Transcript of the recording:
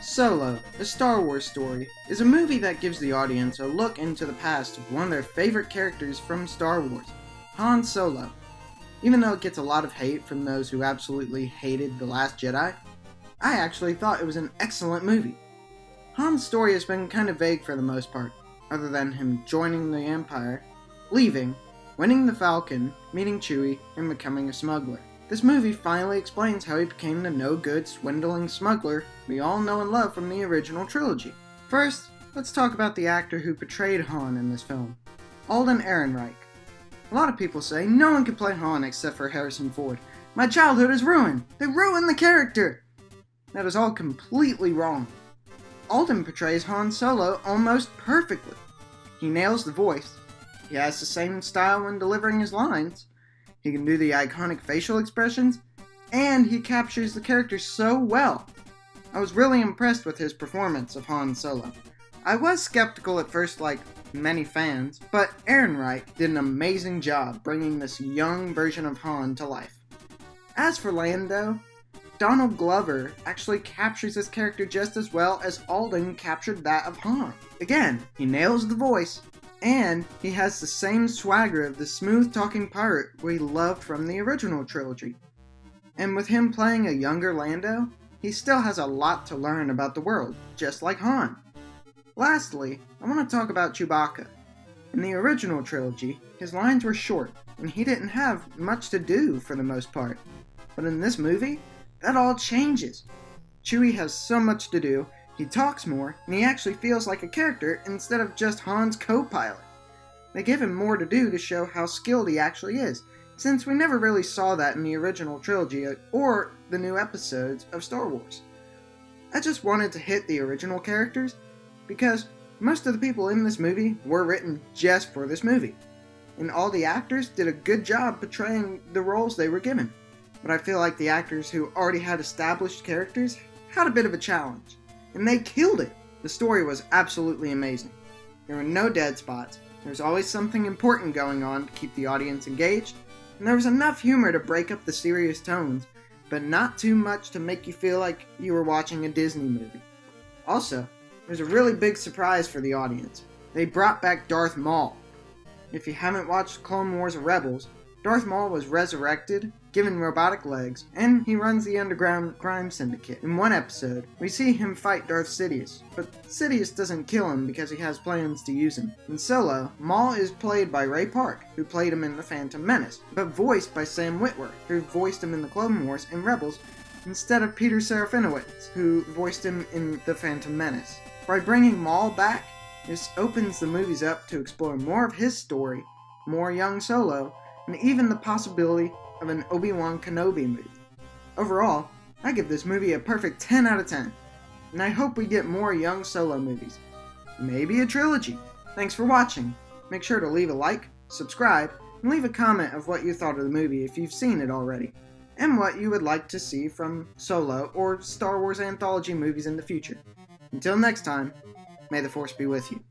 Solo, a Star Wars story, is a movie that gives the audience a look into the past of one of their favorite characters from Star Wars, Han Solo. Even though it gets a lot of hate from those who absolutely hated The Last Jedi, I actually thought it was an excellent movie. Han's story has been kind of vague for the most part, other than him joining the Empire, leaving, winning the Falcon, meeting Chewie, and becoming a smuggler. This movie finally explains how he became the no-good, swindling smuggler we all know and love from the original trilogy. First, let's talk about the actor who portrayed Han in this film, Alden Ehrenreich. A lot of people say no one could play Han except for Harrison Ford. My childhood is ruined! They ruined the character! That is all completely wrong. Alden portrays Han Solo almost perfectly. He nails the voice. He has the same style when delivering his lines. He can do the iconic facial expressions, and he captures the character so well. I was really impressed with his performance of Han Solo. I was skeptical at first, like many fans, but Ehrenreich did an amazing job bringing this young version of Han to life. As for Lando, Donald Glover actually captures this character just as well as Alden captured that of Han. Again, he nails the voice, and he has the same swagger of the smooth-talking pirate we loved from the original trilogy. And with him playing a younger Lando, he still has a lot to learn about the world, just like Han. Lastly, I want to talk about Chewbacca. In the original trilogy, his lines were short, and he didn't have much to do for the most part. But in this movie, that all changes. Chewie has so much to do, he talks more, and he actually feels like a character instead of just Han's co-pilot. They give him more to do to show how skilled he actually is, since we never really saw that in the original trilogy or the new episodes of Star Wars. I just wanted to hit the original characters, because most of the people in this movie were written just for this movie, and all the actors did a good job portraying the roles they were given. But I feel like the actors who already had established characters had a bit of a challenge, and they killed it. The story was absolutely amazing. There were no dead spots, there was always something important going on to keep the audience engaged, and there was enough humor to break up the serious tones, but not too much to make you feel like you were watching a Disney movie. Also, there's a really big surprise for the audience. They brought back Darth Maul. If you haven't watched Clone Wars or Rebels, Darth Maul was resurrected, given robotic legs, and he runs the underground crime syndicate. In one episode, we see him fight Darth Sidious, but Sidious doesn't kill him because he has plans to use him. In Solo, Maul is played by Ray Park, who played him in The Phantom Menace, but voiced by Sam Witwer, who voiced him in the Clone Wars and Rebels, instead of Peter Serafinowicz, who voiced him in The Phantom Menace. By bringing Maul back, this opens the movies up to explore more of his story, more young Solo, and even the possibility of an Obi-Wan Kenobi movie. Overall, I give this movie a perfect 10 out of 10, and I hope we get more young Solo movies. Maybe a trilogy. Thanks for watching. Make sure to leave a like, subscribe, and leave a comment of what you thought of the movie if you've seen it already, and what you would like to see from Solo or Star Wars anthology movies in the future. Until next time, may the Force be with you.